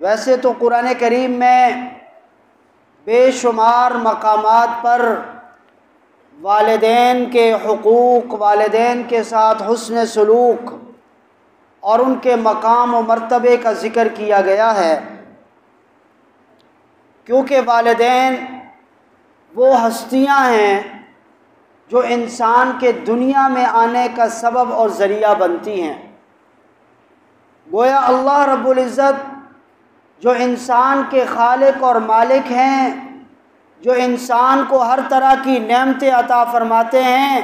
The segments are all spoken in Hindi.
वैसे तो कुरान करीम में बेशुमार मकामात पर वालिदैन के हुकूक, वालिदैन के साथ हुस्न सलूक और उनके मकाम व मर्तबे का ज़िक्र किया गया है, क्योंकि वालिदैन वो हस्तियां हैं जो इंसान के दुनिया में आने का सबब और ज़रिया बनती हैं। गोया अल्लाह रब्बुल इज़्ज़त जो इंसान के खालिक और मालिक हैं, जो इंसान को हर तरह की नेमतें अता फरमाते हैं,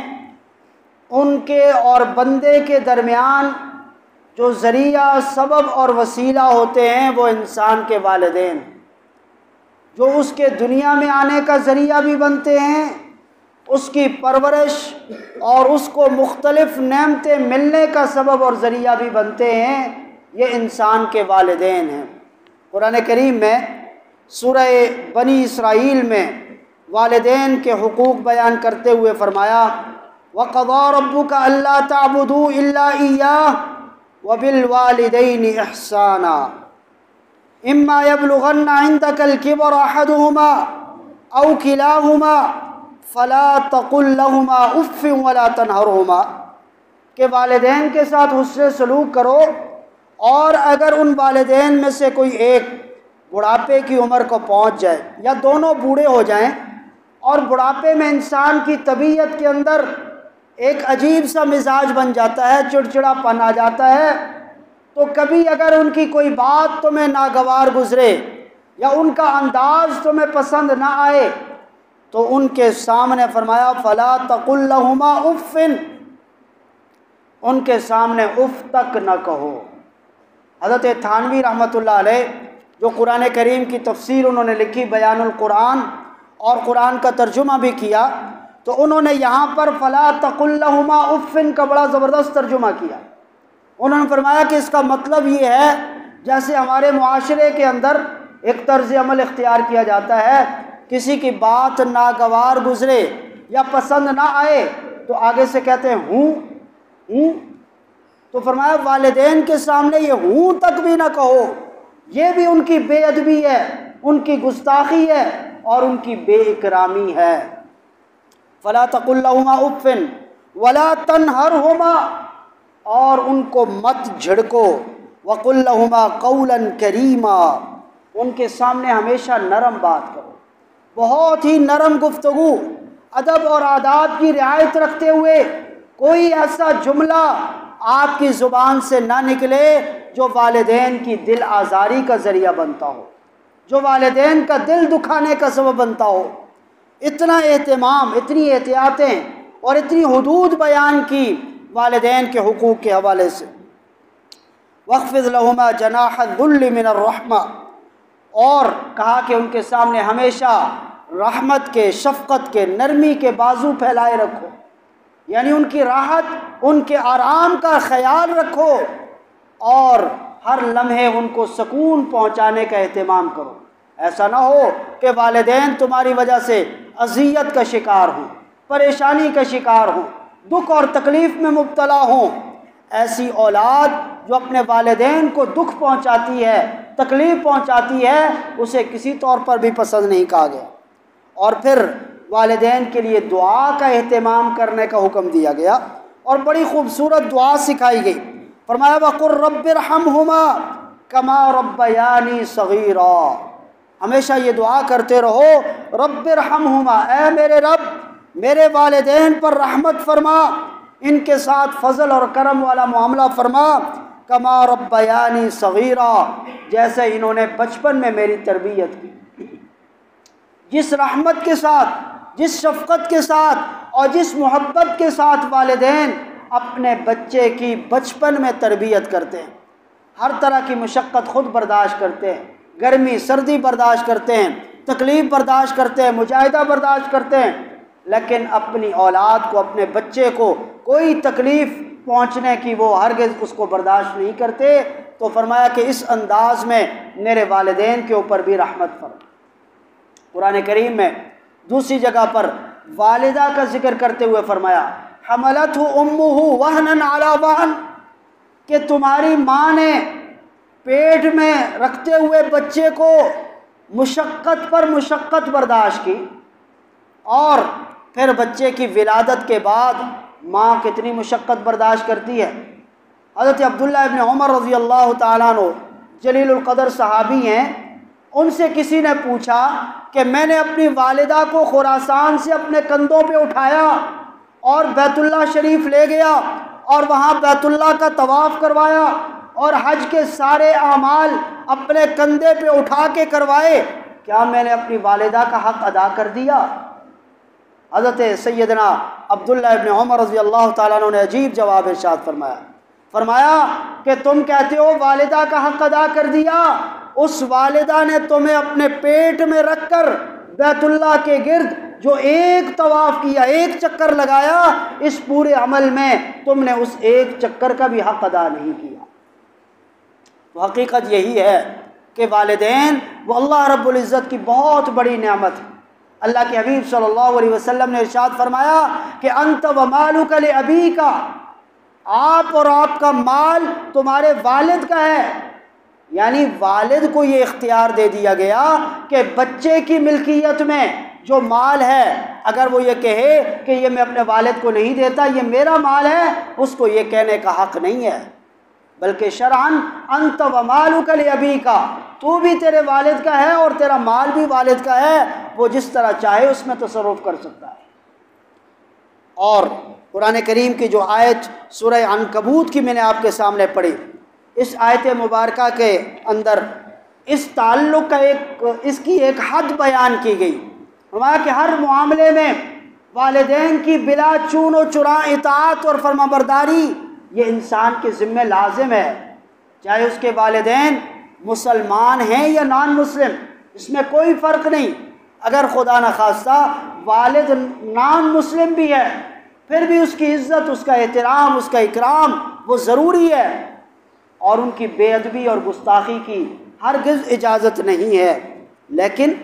उनके और बंदे के दरमियान जो ज़रिया, सबब और वसीला होते हैं वो इंसान के वालिदैन, जो उसके दुनिया में आने का ज़रिया भी बनते हैं, उसकी परवरिश और उसको मुख्तलिफ़ नेमतें मिलने का सबब और ज़रिया भी बनते हैं, ये इंसान के वालिदैन हैं। कुरान करीम में सूरह बनी इसराइल में वालिदैन के हुकूक बयान करते हुए फरमाया, वक़ज़ा रब्बुका अल्ला ताबुदू इल्ला इय्याह व बिल वालिदैनि इहसाना इम्मा यबलुगन्ना इंदकल किबर अहदुहुमा औ किलाहुमा फ़ला तक़ुल लहुमा उफ़्फ़िन वला तनहरहुमा, के वालिदैन के साथ हुस्न सलूक करो, और अगर उन वालिदैन में से कोई एक बुढ़ापे की उम्र को पहुंच जाए या दोनों बूढ़े हो जाएं, और बुढ़ापे में इंसान की तबीयत के अंदर एक अजीब सा मिजाज बन जाता है, चिड़चिड़ापन आ जाता है, तो कभी अगर उनकी कोई बात तुम्हें नागवार गुजरे या उनका अंदाज तुम्हें पसंद ना आए, तो उनके सामने फरमाया फ़ला तक़ुल लहुमा उफ़्फ़िन, उनके सामने उफ़ तक न कहो। हज़रत थानवी रहमतुल्लाह अलैह जो कुरान करीम की तफसीर उन्होंने लिखी, बयानुल कुरान, और कुरान का तर्जुमा भी किया, तो उन्होंने यहाँ पर फ़ला तक़ुल लहुमा उफ़्फ़िन का बड़ा ज़बरदस्त तर्जुमा किया। उन्होंने फरमाया कि इसका मतलब ये है जैसे हमारे मुआशरे के अंदर एक तर्ज़ अमल इख्तियार किया जाता है, किसी की बात नागवार गुजरे या पसंद ना आए तो आगे से कहते हैं हूँ, तो फरमाया वालिदैन के सामने ये हूँ तक भी ना कहो, ये भी उनकी बेअदबी है, उनकी गुस्ताखी है और उनकी बेइकरामी है। फ़ला तक़ुल लहुमा उफ़्फ़िन वला तनहरहुमा, और उनको मत झिड़को, वक़ुल लहुमा क़ौलन करीमा, उनके सामने हमेशा नरम बात करो, बहुत ही नरम गुफ्तगू, अदब और आदाब की रियायत रखते हुए कोई ऐसा जुमला आपकी ज़ुबान से ना निकले जो वालिदैन की दिल आज़ारी का ज़रिया बनता हो, जो वालिदैन का दिल दुखाने का सबब बनता हो। इतना एहतमाम, इतनी एहतियातें और इतनी हुदूद बयान की वालिदैन के हुकूक के हवाले से। वख़्फ़िज़ लहुमा जनाह ज़ुल्लि मिनर रहमा, और कहा कि उनके सामने हमेशा रहमत के, शफ़क़त के, नरमी के बाजू फैलाए रखो, यानी उनकी राहत, उनके आराम का ख्याल रखो, और हर लम्हे उनको सुकून पहुँचाने का एहतमाम करो। ऐसा ना हो कि वालिदैन तुम्हारी वजह से अज़ियत का शिकार हों, परेशानी का शिकार हों, दुख और तकलीफ़ में मुब्तला हों। ऐसी औलाद जो अपने वालिदैन को दुख पहुँचाती है, तकलीफ़ पहुँचाती है, उसे किसी तौर पर भी पसंद नहीं कहा गया। और फिर वालिदैन के लिए दुआ का एहतमाम करने का हुक्म दिया गया और बड़ी खूबसूरत दुआ सिखाई गई। फरमाया वक़ुल रब्बिरहमहुमा कमा रब्बयानी सगीरा, हमेशा ये दुआ करते रहो, रब्बिरहमहुमा, ऐ मेरे रब, मेरे वालिदैन पर रहमत फरमा, इनके साथ फ़ज़ल और करम वाला मामला फरमा, कमा रब्बयानी सगीरा, जैसे इन्होंने बचपन में मेरी तरबियत की। जिस रहमत के साथ, जिस शफ़क़त के साथ और जिस मोहब्बत के साथ वालिदैन अपने बच्चे की बचपन में तरबियत करते हैं, हर तरह की मुशक्क़त ख़ुद बर्दाश्त करते हैं, गर्मी सर्दी बर्दाश्त करते हैं, तकलीफ़ बर्दाश्त करते हैं, मुजाहिदा बर्दाश्त करते हैं, लेकिन अपनी औलाद को, अपने बच्चे को कोई तकलीफ़ पहुँचने की वो हरगिज़ उसको बर्दाश्त नहीं करते। तो फरमाया कि इस अंदाज़ में मेरे वालिदैन के ऊपर भी रहमत फरमा। कुरान करीम में दूसरी जगह पर वालिदा का जिक्र करते हुए फरमाया हमलतहु उम्मुहु वहनन अला वहन, कि तुम्हारी माँ ने पेट में रखते हुए बच्चे को मुशक्क़त पर मुशक्क़त बर्दाश्त की, और फिर बच्चे की विलादत के बाद माँ कितनी मुशक्क़त बर्दाश्त करती है। हज़रत अब्दुल्लाह इब्न उमर रज़ी अल्लाह तआला अन्हु जलीलुल क़दर सहाबी हैं, उनसे किसी ने पूछा कि मैंने अपनी वालिदा को खुरासान से अपने कंधों पे उठाया और बैतुल्लाह शरीफ ले गया और वहाँ बैतुल्लाह का तवाफ़ करवाया और हज के सारे आमाल अपने कंधे पे उठा के करवाए, क्या मैंने अपनी वालिदा का हक़ अदा कर दिया? हज़रत सैयदना अब्दुल्लाह इब्न उमर रज़ी अल्लाह तआला अन्हु ने अजीब जवाब इरशाद फरमाया कि तुम कहते हो वालिदा का हक़ अदा कर दिया, उस वालिदा ने तुम्हें अपने पेट में रखकर बैतुल्लाह के गिर्द जो एक तवाफ़ किया, एक चक्कर लगाया, इस पूरे अमल में तुमने उस एक चक्कर का भी हक़ अदा नहीं किया। तो हकीकत यही है कि वालिदैन वो अल्लाह रब्बुल इज़्ज़त की बहुत बड़ी नेमत है। अल्लाह के हबीब सल्लल्लाहु अलैहि वसल्लम ने इरशाद फरमाया कि अंत व मालुका li अबीका, आप और आपका माल तुम्हारे वालिद का है। यानी वालिद को ये इख्तियार दे दिया गया कि बच्चे की मिल्कियत में जो माल है, अगर वो ये कहे कि ये मैं अपने वालिद को नहीं देता, ये मेरा माल है, उसको ये कहने का हक़ नहीं है, बल्कि शरअन अंत व मालुका li अबीका, तू भी तेरे वालिद का है और तेरा माल भी वालिद का है, वो जिस तरह चाहे उसमें तसर्रुफ़ कर सकता है। और कुरान करीम की जो आयत सूरह अनकबूत की मैंने आपके सामने पढ़ी, इस आयत मुबारका के अंदर इस ताल्लुक़ का इसकी एक हद बयान की गई। फरमाया कि हर मामले में वालिदैन की बिला चून व चुरा इताअत और फरमाबरदारी ये इंसान के ज़िम्मे लाजिम है, चाहे उसके वालिदैन मुसलमान हैं या नॉन मुस्लिम, इसमें कोई फ़र्क नहीं। अगर खुदा न खास्ता वालिद नॉन मुस्लिम भी है, फिर भी उसकी इज़्ज़त, उसका एहतराम, उसका इकराम वो ज़रूरी है, और उनकी बेअदबी और गुस्ताखी की हरगिज़ इजाज़त नहीं है। लेकिन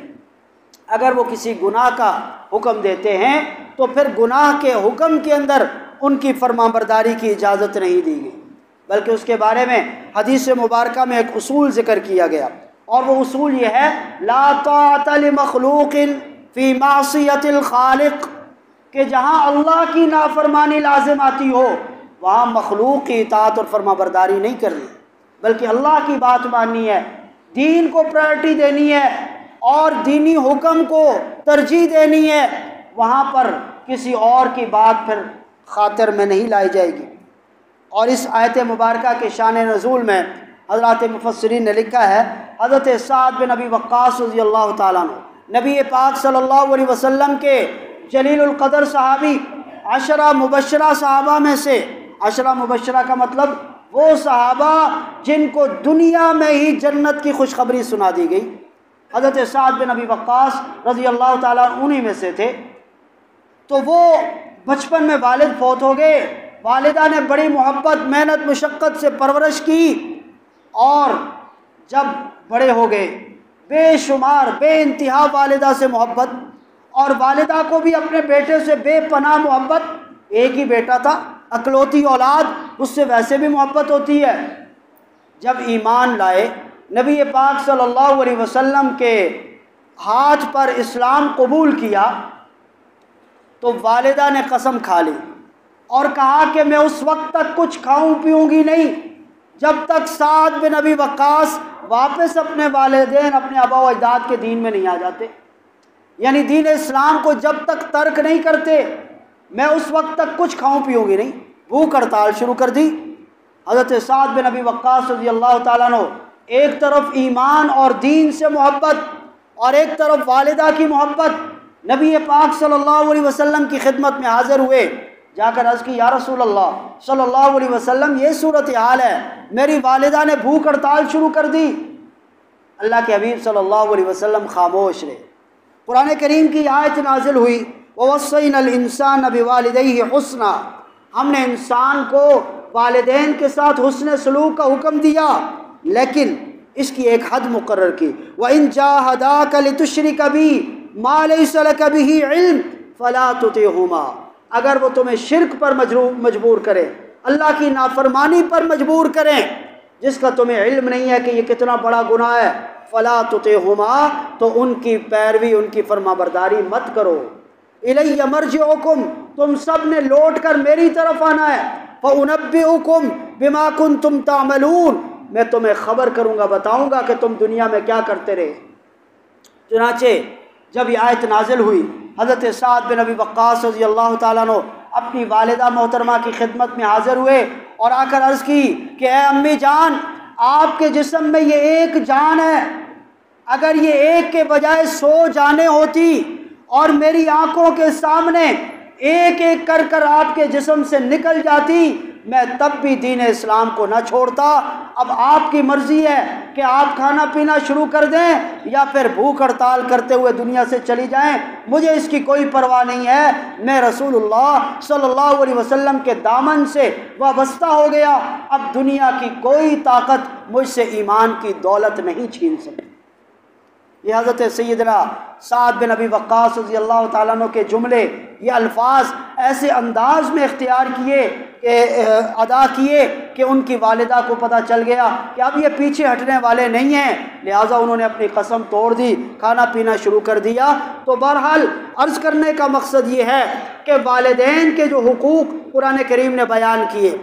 अगर वो किसी गुनाह का हुक्म देते हैं तो फिर गुनाह के हुक्म के अंदर उनकी फरमाबरदारी की इजाज़त नहीं दी गई, बल्कि उसके बारे में हदीस मुबारका में एक उसूल ज़िक्र किया गया, और वो उसूल ये है, ला ताअता लि मखलूक़िन फ़ी मासियतिल खालिक़, कि जहाँ अल्लाह की नाफरमानी लाजिम आती हो वहाँ मखलूक की इताअत और फरमाबरदारी नहीं करनी, बल्कि अल्लाह की बात माननी है, दीन को प्रायोरिटी देनी है और दीनी हुक्म को तरजीह देनी है। वहाँ पर किसी और की बात फिर खातिर में नहीं लाई जाएगी। और इस आयत मुबारका के शान नज़ूल में हज़रात मुफस्सिरीन ने लिखा है, हज़रत साद बिन अबी वक्कास रज़ी अल्लाह तआला अन्हु, नबी पाक सल्लल्लाहु अलैहि वसल्लम के जलीलुल क़दर सहाबी, अशरा मुबश्शरा सहाबा में से, अशरा मुबश्शरा का मतलब वो सहाबा जिनको दुनिया में ही जन्नत की खुशखबरी सुना दी गई। हज़रत साद बिन अबी वक्कास रज़ी अल्लाह तआला उन्हीं में से थे। तो वो बचपन में वालिद फौत हो गए, वालिदा ने बड़ी मोहब्बत, मेहनत, मुशक्क़त से परवरिश की, और जब बड़े हो गए बेशुमार बेइंतहा वालिदा से मोहब्बत, और वालिदा को भी अपने बेटे से बेपनाह मोहब्बत। एक ही बेटा था, अकलौती औलाद, उससे वैसे भी मोहब्बत होती है। जब ईमान लाए, नबी पाक सल्लल्लाहु अलैहि वसल्लम के हाथ पर इस्लाम कबूल किया, तो वालिदा ने कसम खा ली और कहा कि मैं उस वक्त तक कुछ खाऊं पीऊँगी नहीं जब तक साद बिन अबी वक्कास वापस अपने वालिदैन, अपने आबा व अजदाद के दीन में नहीं आ जाते। यानी दीन इस्लाम को जब तक तर्क नहीं करते, मैं उस वक्त तक कुछ खाऊं पीऊँगी नहीं। भूख हड़ताल शुरू कर दी। हज़रत साद बिन अबी वक्कास रज़ी अल्लाह तआला अन्हु एक तरफ ईमान और दीन से मोहब्बत और एक तरफ वालिदा की मोहब्बत, नबी पाक सल्लल्लाहु अलैहि वसल्लम की खिदमत में हाज़िर हुए। जाकर अर्ज़ की, या रसूल अल्लाह सल्लल्लाहु अलैहि वसल्लम, ये सूरत हाल है, मेरी वालिदा ने भूख हड़ताल शुरू कर दी। अल्लाह के हबीब सल्लल्लाहु अलैहि वसल्लम खामोश रहे। कुरान करीम की आयत नाजिल हुई, ववस्सैनल इंसान बिवालिदैहि हुस्ना, हमने इंसान को वालिदैन के साथ हुस्न सलूक का हुक्म दिया, लेकिन इसकी एक हद मुकर्रर की। व इन जाहदाका लितुश्रिका बी मा लैसा लका बिही इल्म फला तुतिहुमा, अगर वो तुम्हें शिरक पर मजबूर करें, अल्लाह की नाफरमानी पर मजबूर करें, जिसका तुम्हें इल्म नहीं है कि ये कितना बड़ा गुनाह है, फ़ला तुतिहुमा, तो उनकी पैरवी, उनकी फरमाबरदारी मत करो। इलैया मरजिउकुम, तुम सब ने लौट कर मेरी तरफ आना है। फ़उनब्बिउकुम बिमा कुंतुम तामलून, मैं तुम्हें ख़बर करूँगा, बताऊँगा कि तुम दुनिया में क्या करते रहे। चुनाचे जब ये आयत नाजिल हुई, हज़रत साद बिन अबी वक्कास रज़ी अल्लाह ताला अन्हु अपनी वालिदा मोहतरमा की खिदमत में हाज़िर हुए और आकर अर्ज़ की कि ए अम्मी जान, आपके जिस्म में ये एक जान है, अगर ये एक के बजाय 100 जानें होती और मेरी आंखों के सामने एक एक कर कर आपके जिस्म से निकल जाती, मैं तब भी दीन इस्लाम को न छोड़ता। अब आपकी मर्ज़ी है कि आप खाना पीना शुरू कर दें या फिर भूख हड़ताल करते हुए दुनिया से चली जाएं, मुझे इसकी कोई परवाह नहीं है। मैं रसूलुल्लाह सल्लल्लाहु अलैहि वसल्लम के दामन से वाबस्ता हो गया, अब दुनिया की कोई ताकत मुझसे ईमान की दौलत नहीं छीन सकती। ये हज़रत सैयदना साद बिन अबी वक्कास रज़ी अल्लाह ताला अन्हु के जुमले, ये अल्फाज ऐसे अंदाज में इख्तियार किए, अदा किए कि उनकी वालिदा को पता चल गया कि अब ये पीछे हटने वाले नहीं हैं, लिहाजा उन्होंने अपनी कसम तोड़ दी, खाना पीना शुरू कर दिया। तो बहरहाल अर्ज़ करने का मकसद ये है कि वालिदैन के जो हुकूक कुरान करीम ने बयान किए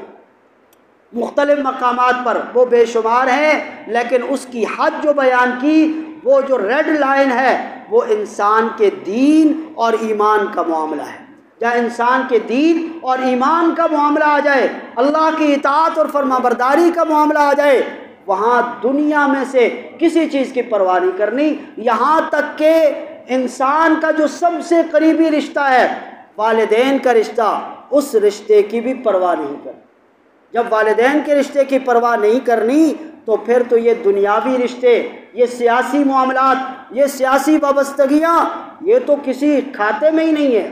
मुख्तलिफ़ मकामात पर, वो बेशुमार हैं, लेकिन उसकी हद जो बयान की, वो जो रेड लाइन है, वो इंसान के दीन और ईमान का मामला है। जहाँ इंसान के दीन और ईमान का मामला आ जाए, अल्लाह की इताअत और फरमाबरदारी का मामला आ जाए, वहाँ दुनिया में से किसी चीज़ की परवाह नहीं करनी। यहाँ तक कि इंसान का जो सबसे करीबी रिश्ता है, वालिदैन का रिश्ता, उस रिश्ते की भी परवाह नहीं करनी। जब वालिदैन के रिश्ते की परवाह नहीं करनी, तो फिर तो ये दुनियावी रिश्ते, ये सियासी मामलात, ये सियासी वाबस्तगियाँ, ये तो किसी खाते में ही नहीं है।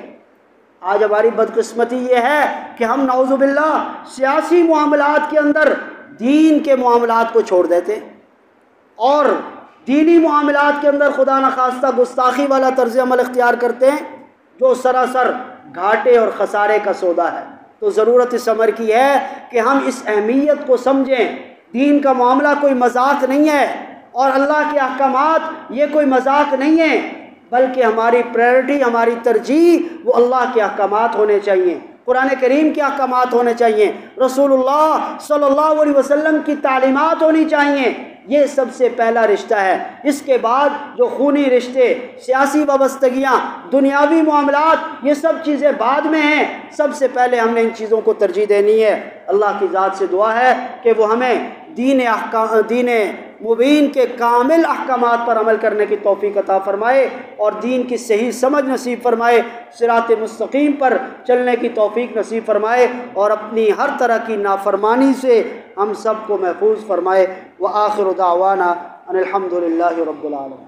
आज हमारी बदकिस्मती ये है कि हम नाउज़ुबिल्लाह सियासी मामलात के अंदर दीन के मामलात को छोड़ देते और दीनी मामलात के अंदर खुदा न खास्ता गुस्ताखी वाला तर्ज़ अमल इख्तियार करते हैं, जो सरासर घाटे और खसारे का सौदा है। तो ज़रूरत इस अमर की है कि हम इस अहमियत को समझें। दीन का मामला कोई मजाक नहीं है और अल्लाह के अहकामात ये कोई मजाक नहीं है, बल्कि हमारी प्रायोरिटी, हमारी तरजीह वो अल्लाह के अहकामात होने चाहिए, कुरान करीम के अहकामात होने चाहिए, रसूलुल्लाह सल्लल्लाहु अलैहि वसल्लम की तालीमात होनी चाहिए। ये सबसे पहला रिश्ता है। इसके बाद जो खूनी रिश्ते, सियासी वाबस्तगियाँ, दुनियावी मामलात, ये सब चीज़ें बाद में हैं। सबसे पहले हमने इन चीज़ों को तरजीह देनी है। अल्लाह की ज़ात से दुआ है कि वो हमें दीन मुबीन के कामिल अहकामात पर अमल करने की तौफीक अता फ़रमाए और दीन की सही समझ नसीब फ़रमाए, सिरात मुस्तकीम पर चलने की तौफीक नसीब फ़रमाए और अपनी हर तरह की नाफरमानी से हम सब को महफूज फ़रमाए। व आखिर दावाना अनिल हम्दुलिल्लाहि रब्बिल आलमीन।